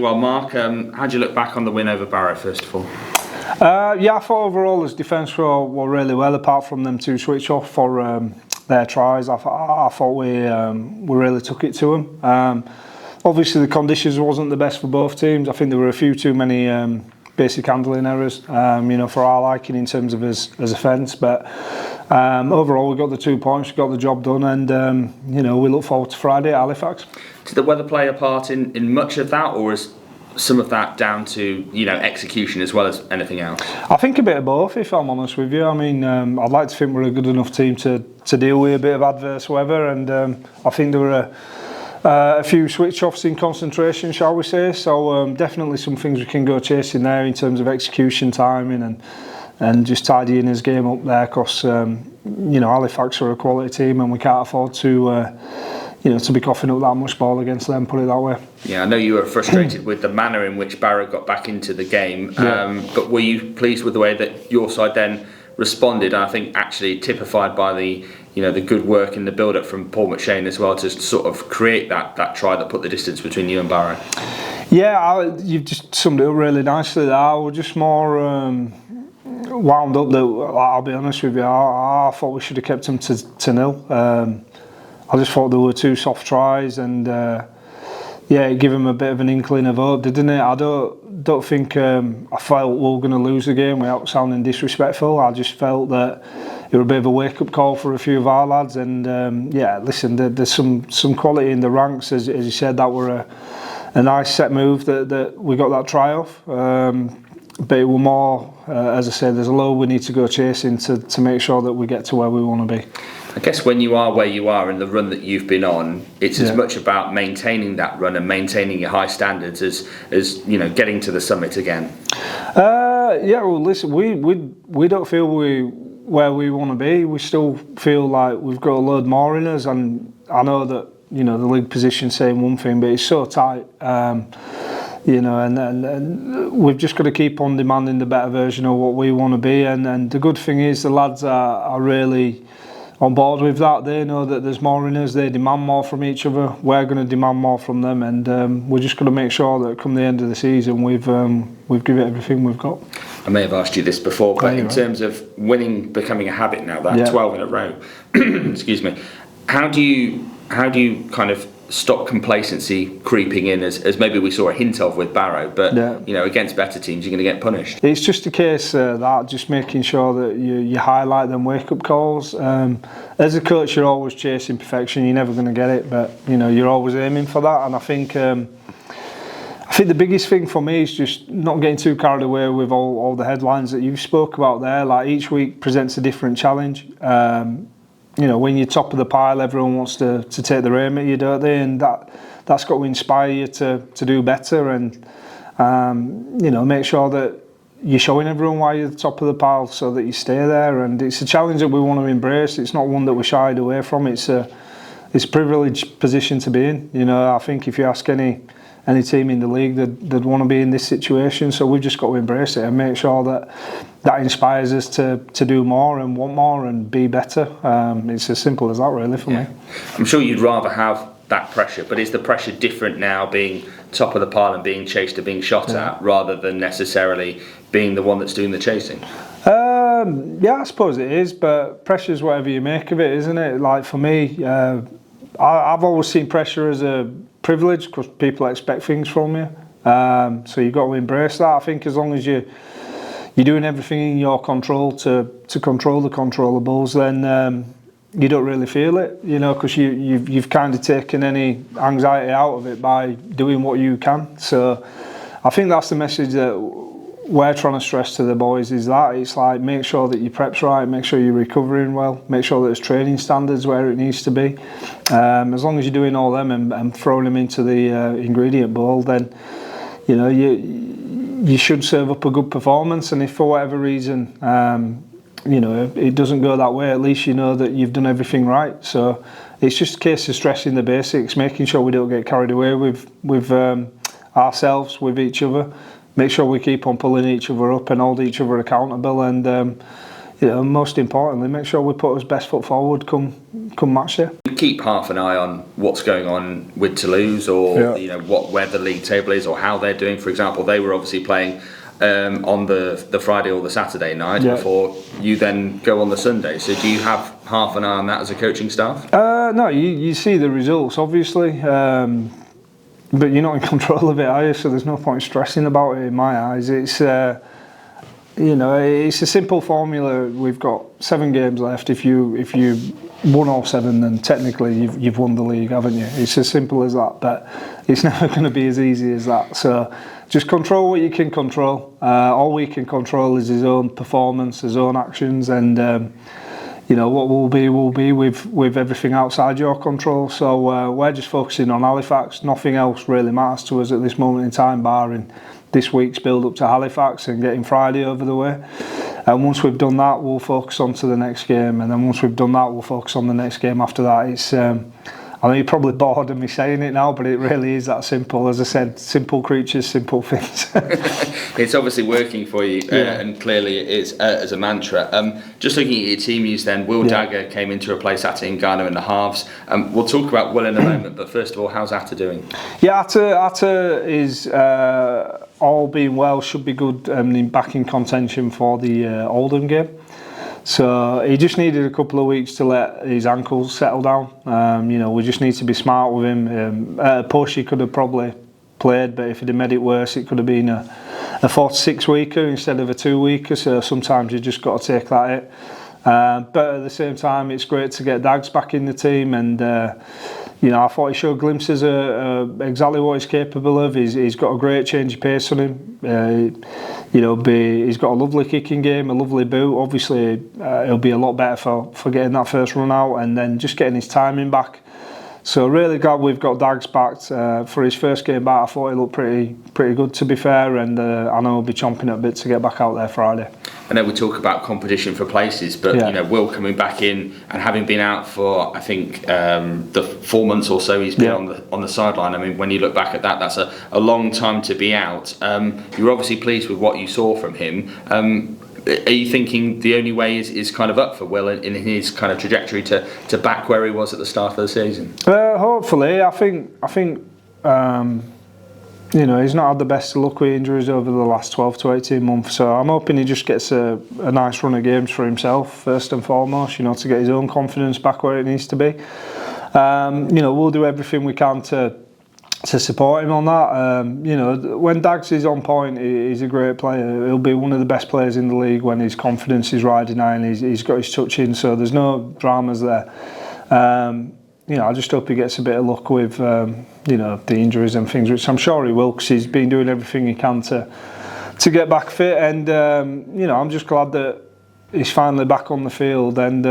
Well, Mark, how do you look back on the win over Barrow, first of all? Yeah, I thought overall as defence were really well, apart from them two switch off for their tries. I thought we really took it to them. Obviously, the conditions wasn't the best for both teams. I think there were a few too many basic handling errors, for our liking in terms of as offence. But overall, we got the 2 points, we got the job done, and we look forward to Friday at Halifax. Did the weather play a part in much of that, or is some of that down to execution as well as anything else? I think a bit of both, if I'm honest with you. I mean, I'd like to think we're a good enough team to deal with a bit of adverse weather, and I think there were a few switch-offs in concentration, shall we say. So definitely some things we can go chasing there in terms of execution, timing, and just tidying his game up there, because Halifax are a quality team and we can't afford to be coughing up that much ball against them, put it that way. Yeah, I know you were frustrated with the manner in which Barrow got back into the game, but were you pleased with the way that your side then responded? I think actually typified by the good work in the build-up from Paul McShane as well, to sort of create that try that put the distance between you and Barrow. Yeah, you've just summed it up really nicely there. I was just more wound up that, I'll be honest with you, I thought we should have kept them to nil. I just thought there were 2 soft tries, and it gave them a bit of an inkling of hope, didn't it? I don't think I felt we were going to lose the game without sounding disrespectful. I just felt that it was a bit of a wake-up call for a few of our lads, and listen, there's some quality in the ranks, as you said. That were a nice set move that we got that try off. But it were more, as I said, there's a low we need to go chasing to make sure that we get to where we want to be. I guess when you are where you are in the run that you've been on, it's as much about maintaining that run and maintaining your high standards as getting to the summit again. Well, listen, we don't feel where we want to be. We still feel like we've got a load more in us, and I know that the league position saying one thing, but it's so tight. And we've just got to keep on demanding the better version of what we want to be, and the good thing is the lads are really on board with that. They know that there's more in us, they demand more from each other, we're going to demand more from them, and we're just going to make sure that come the end of the season we've given it everything we've got. I may have asked you this before, but in terms of winning becoming a habit now, that 12 in a row, excuse me, how do you kind of stop complacency creeping in, as maybe we saw a hint of with Barrow, but against better teams you're going to get punished? It's just a case that just making sure that you highlight them wake-up calls. As a coach, you're always chasing perfection, you're never going to get it, but you're always aiming for that. And I think the biggest thing for me is just not getting too carried away with all the headlines that you've spoke about there. Like, each week presents a different challenge. When you're top of the pile, everyone wants to take the aim at you, don't they? And that's got to inspire you to do better, and make sure that you're showing everyone why you're the top of the pile, so that you stay there. And it's a challenge that we want to embrace. It's not one that we shied away from. It's a privileged position to be in. I think if you ask any team in the league, they'd want to be in this situation. So we've just got to embrace it and make sure that inspires us to do more and want more and be better. It's as simple as that, really, for me. I'm sure you'd rather have that pressure, but is the pressure different now, being top of the pile and being chased or being shot at, rather than necessarily being the one that's doing the chasing? I suppose it is, but pressure's whatever you make of it, isn't it? Like, for me, I've always seen pressure as a privilege, because people expect things from you. So you've got to embrace that. I think as long as you're doing everything in your control to control the controllables, then you don't really feel it, because you've kind of taken any anxiety out of it by doing what you can. So I think that's the message that we're trying to stress to the boys, is that it's like, make sure that your prep's right, make sure you're recovering well, make sure that there's training standards where it needs to be. As long as you're doing all them and throwing them into the ingredient bowl, then you should serve up a good performance. And if for whatever reason it doesn't go that way, at least you know that you've done everything right. So it's just a case of stressing the basics, making sure we don't get carried away with ourselves, with each other. Make sure we keep on pulling each other up and hold each other accountable, and most importantly, make sure we put our best foot forward come match day. Keep half an eye on what's going on with Toulouse, or where the league table is, or how they're doing. For example, they were obviously playing on the Friday or the Saturday night before you then go on the Sunday. So do you have half an eye on that as a coaching staff? No, you see the results, obviously, but you're not in control of it, are you? So there's no point stressing about it in my eyes. It's it's a simple formula. We've got 7 games left. If you won all 7, then technically you've won the league, haven't you? It's as simple as that. But it's never going to be as easy as that. So just control what you can control. All we can control is his own performance, his own actions, and what will be with everything outside your control. So we're just focusing on Halifax. Nothing else really matters to us at this moment in time, barring this week's build up to Halifax and getting Friday over the way. And once we've done that, we'll focus on to the next game, and then once we've done that, we'll focus on the next game after that. It's I know you're probably bored of me saying it now, but it really is that simple. As I said, simple creatures, simple things. It's obviously working for you, and clearly it is as a mantra. Just looking at your team use then, Will Dagger came in to replace Atta Ngannou in the halves. We'll talk about Will in a moment, but first of all, how's Atta doing? Yeah, Atta is all being well, should be good, back in contention for the Oldham game. So he just needed a couple of weeks to let his ankles settle down. We just need to be smart with him. At a push he could have probably played, but if he'd have made it worse, it could have been a 4 to 6 weeker instead of a 2 weeker. So sometimes you just got to take that hit. But at the same time, it's great to get Dags back in the team, and I thought he showed glimpses of exactly what he's capable of. He's got a great change of pace on him. He's got a lovely kicking game, a lovely boot. Obviously, he'll be a lot better for getting that first run out and then just getting his timing back. So really glad we've got Dags back. For his first game back, I thought he looked pretty good, to be fair, and I know he'll be chomping at a bit to get back out there Friday. I know we talk about competition for places, but Will coming back in and having been out for, I think, the 4 months or so he's been on the sideline. I mean, when you look back at that, that's a long time to be out. You're obviously pleased with what you saw from him. Are you thinking the only way is kind of up for Will in his kind of trajectory to back where he was at the start of the season? Hopefully, I think he's not had the best of luck with injuries over the last 12 to 18 months. So I'm hoping he just gets a nice run of games for himself first and foremost. To get his own confidence back where it needs to be. We'll do everything we can to support him on that. When Dags is on point, he's a great player. He'll be one of the best players in the league when his confidence is riding high and he's got his touch in, so there's no dramas there. I just hope he gets a bit of luck with the injuries and things, which I'm sure he will, because he's been doing everything he can to get back fit, and I'm just glad that he's finally back on the field and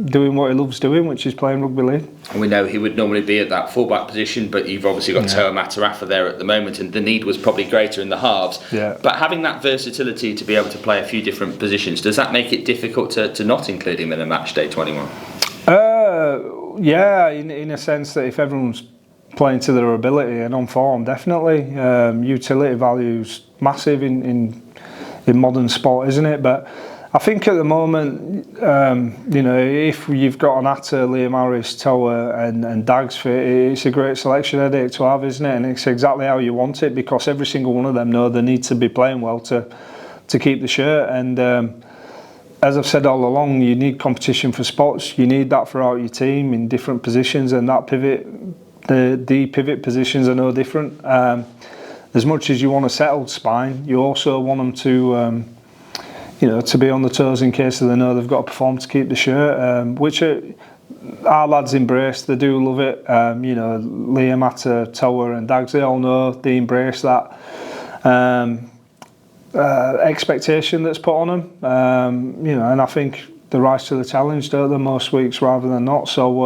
doing what he loves doing, which is playing rugby league. And we know he would normally be at that fullback position, but you've obviously got Toa Matarafa there at the moment, and the need was probably greater in the halves. Yeah. But having that versatility to be able to play a few different positions, does that make it difficult to not include him in a match day 21? In a sense that if everyone's playing to their ability and on form, definitely. Utility value's massive in modern sport, isn't it? But I think at the moment, if you've got an Atta, Liam Harris, Toa and Dags fit, it's a great selection headache to have, isn't it? And it's exactly how you want it, because every single one of them know they need to be playing well to keep the shirt. And as I've said all along, you need competition for spots. You need that throughout your team in different positions, and that pivot, the pivot positions are no different. As much as you want a settled spine, you also want them to to be on the toes in case they know they've got to perform to keep the shirt, which our lads embrace. They do love it. Liam, Atta, Toa and Dags, they all know, they embrace that expectation that's put on them. And I think they rise to the challenge, don't they, most weeks rather than not. So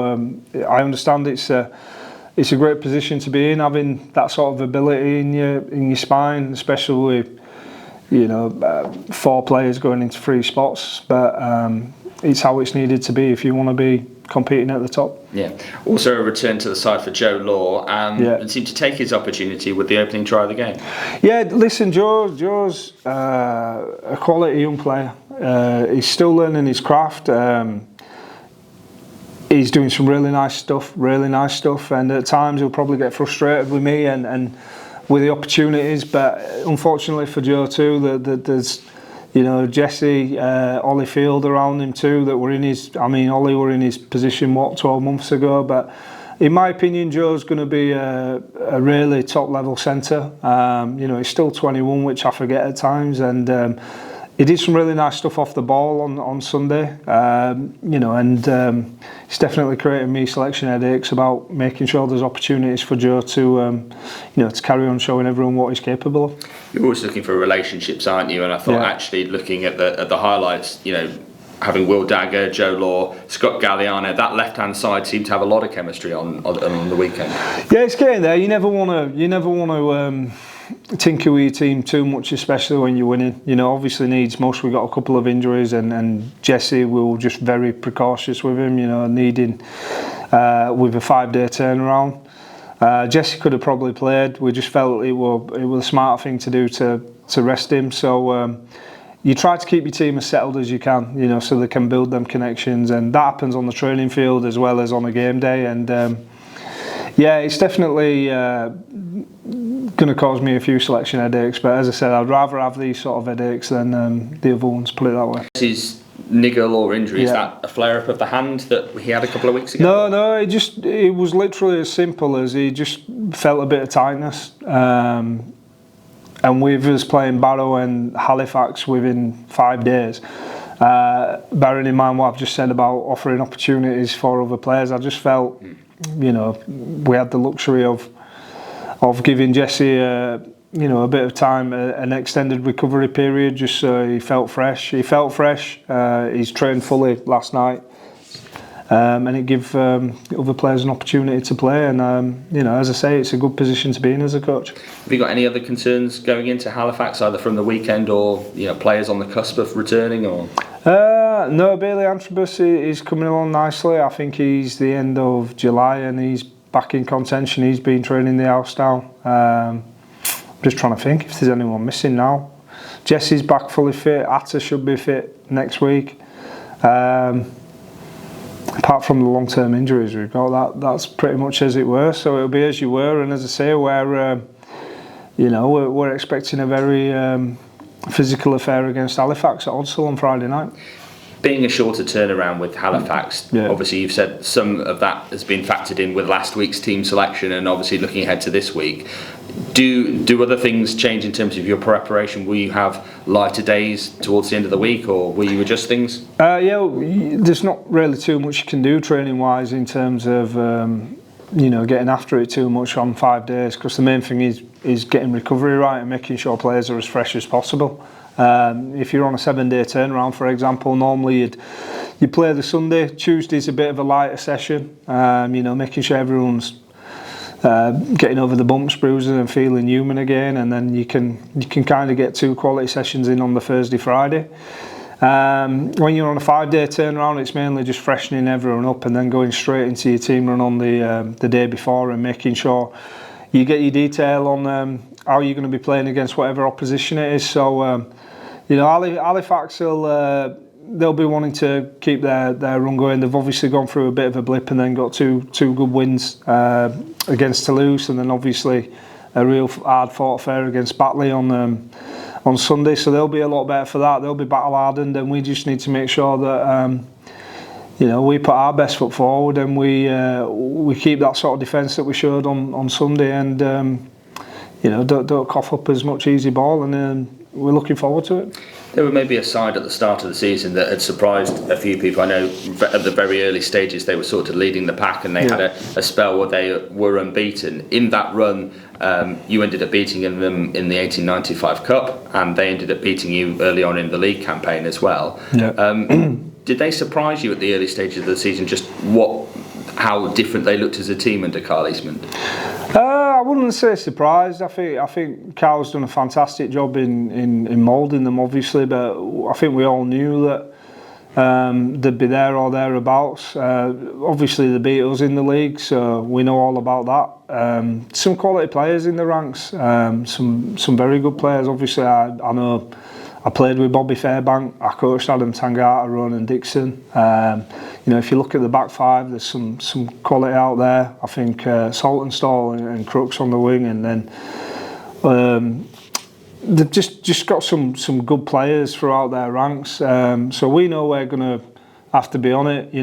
I understand it's a great position to be in, having that sort of ability in your spine, especially with 4 players going into 3 spots, but it's how it's needed to be if you want to be competing at the top. Yeah. Also a return to the side for Joe Law, and seemed to take his opportunity with the opening try of the game. Yeah, listen, Joe's a quality young player. He's still learning his craft. He's doing some really nice stuff, and at times he'll probably get frustrated with me and with the opportunities, but unfortunately for Joe too, there's, you know, Jesse, Ollie Field around him too, that were in his, I mean, Ollie were in his position, 12 months ago, but in my opinion, Joe's going to be a really top level centre. You know, he's still 21, which I forget at times, and he did some really nice stuff off the ball on Sunday, you know, and it's definitely creating me selection headaches about making sure there's opportunities for Joe to, you know, to carry on showing everyone what he's capable of. You're always looking for relationships, aren't you? And I thought actually looking at the highlights, you know, having Will Dagger, Joe Law, Scott Galliano, that left-hand side seemed to have a lot of chemistry on the weekend. Yeah, it's getting there. You never want to tinker with your team too much, especially when you're winning. You know, obviously needs most. We got a couple of injuries, and Jesse, we were just very precautious with him. You know, needing with a 5-day turnaround. Jesse could have probably played. We just felt it was a smart thing to do to rest him. So you try to keep your team as settled as you can, you know, so they can build them connections, and that happens on the training field as well as on a game day. And yeah, it's definitely going to cause me a few selection headaches, but as I said, I'd rather have these sort of headaches than the other ones, put it that way. His niggle or injury, is that a flare-up of the hand that he had a couple of weeks ago? No, it was literally as simple as he just felt a bit of tightness. And with us playing Barrow and Halifax within 5 days, bearing in mind what I've just said about offering opportunities for other players, I just felt, you know, we had the luxury of giving Jesse, you know, a bit of time, an extended recovery period, just so he felt fresh. He's trained fully last night, and it gave other players an opportunity to play. And you know, as I say, it's a good position to be in as a coach. Have you got any other concerns going into Halifax, either from the weekend or, you know, players on the cusp of returning? Or no, Bailey Antrobus is coming along nicely. I think he's the end of July and he's back in contention. He's been training the house down. I'm just trying to think if there's anyone missing now. Jesse's back fully fit. Atta should be fit next week. Apart from the long-term injuries we've got, that's pretty much as it were. So it'll be as you were. And as I say, you know, we're expecting a very physical affair against Halifax at Odsal on Friday night. Being a shorter turnaround with Halifax, obviously you've said some of that has been factored in with last week's team selection, and obviously looking ahead to this week. Do other things change in terms of your preparation? Will you have lighter days towards the end of the week, or will you adjust things? Yeah, there's not really too much you can do training-wise in terms of you know, getting after it too much on 5 days, because the main thing is getting recovery right and making sure players are as fresh as possible. If you're on a 7-day turnaround, for example, normally you play the Sunday. Tuesday's a bit of a lighter session, you know, making sure everyone's getting over the bumps, bruises and feeling human again, and then you can kind of get 2 quality sessions in on the Thursday, Friday. When you're on a 5-day turnaround, it's mainly just freshening everyone up and then going straight into your team run on the day before and making sure you get your detail on how you're going to be playing against whatever opposition it is. So, you know, Halifax they'll be wanting to keep their run going. They've obviously gone through a bit of a blip and then got two good wins against Toulouse, and then obviously a real hard-fought affair against Batley on Sunday. So they'll be a lot better for that. They'll be battle-hardened, and we just need to make sure that you know, we put our best foot forward and we keep that sort of defence that we showed on Sunday, and you know, don't cough up as much easy ball, and we're looking forward to it. There were maybe a side at the start of the season that had surprised a few people. I know at the very early stages they were sort of leading the pack, and they had a spell where they were unbeaten. In that run, you ended up beating them in the 1895 Cup, and they ended up beating you early on in the league campaign as well. Did they surprise you at the early stages of the season, just how different they looked as a team under Carl Eastman? I wouldn't say surprised. I think Carl's done a fantastic job in moulding them, obviously, but I think we all knew that they'd be there or thereabouts. Obviously they beat us in the league, so we know all about that. Some quality players in the ranks, some very good players. Obviously I know I played with Bobby Fairbank, I coached Adam Tangata, Ronan Dixon. If you look at the back five, there's some quality out there. I think Saltonstall and Crooks on the wing, and then they've just got some good players throughout their ranks. So we know we're going to have to be on it.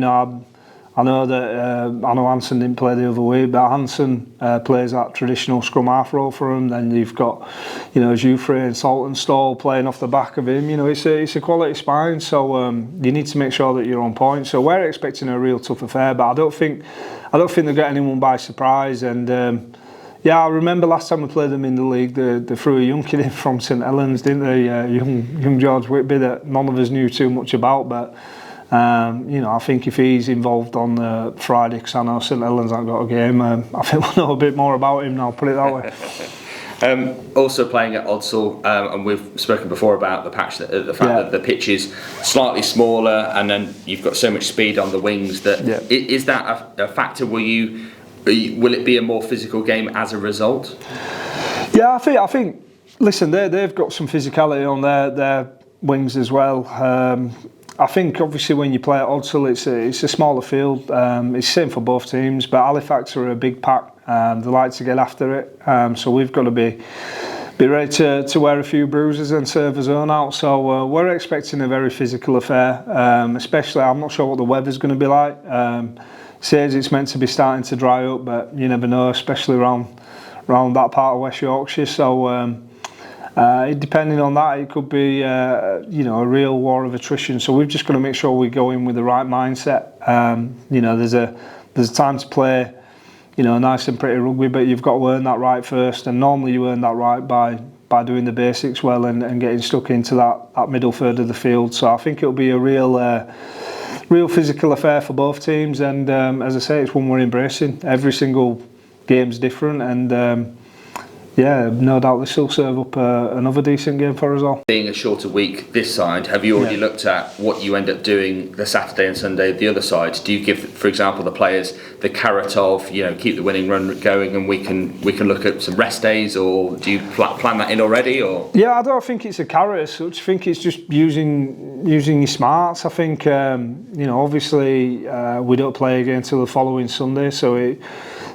I know that Hansen didn't play the other week, but Hansen plays that traditional scrum half role for him. Then you've got, Jouffre and Saltonstall playing off the back of him. It's a quality spine, so you need to make sure that you're on point. So we're expecting a real tough affair, but I don't think they'll get anyone by surprise. And I remember last time we played them in the league, they threw a young kid in from St Helens, didn't they? Young George Whitby that none of us knew too much about, but. I think if he's involved on Friday, because I know St Helens haven't got a game, I think we'll know a bit more about him now, put it that way. Also playing at Odsal, and we've spoken before about the fact that the pitch is slightly smaller, and then you've got so much speed on the wings. Is that a factor? Will it be a more physical game as a result? Yeah, I think. Listen, they've got some physicality on their wings as well. I think obviously when you play at Odsal, it's a smaller field. It's the same for both teams, but Halifax are a big pack. They like to get after it, so we've got to be ready to wear a few bruises and serve a zone out. So we're expecting a very physical affair. Especially, I'm not sure what the weather's going to be like. Says it's meant to be starting to dry up, but you never know, especially around that part of West Yorkshire. So. Depending on that, it could be a real war of attrition. So we've just got to make sure we go in with the right mindset. There's a time to play, nice and pretty rugby, but you've got to earn that right first. And normally you earn that right by doing the basics well and getting stuck into that middle third of the field. So I think it'll be a real physical affair for both teams. And as I say, it's one we're embracing. Every single game's different, and. No doubt this will serve up another decent game for us all. Being a shorter week this side, have you already looked at what you end up doing the Saturday and Sunday the other side? Do you give, for example, the players the carrot of keep the winning run going, and we can look at some rest days, or do you plan that in already? Or I don't think it's a carrot as such. I think it's just using your smarts. I think obviously we don't play again until the following Sunday, so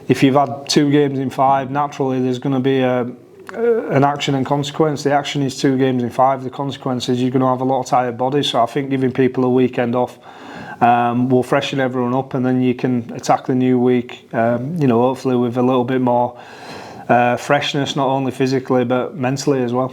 if you've had 2 games in 5, naturally there's going to be an action and consequence. The action is 2 games in 5. The consequence is you're going to have a lot of tired bodies. So I think giving people a weekend off will freshen everyone up, and then you can attack the new week, hopefully with a little bit more freshness, not only physically but mentally as well.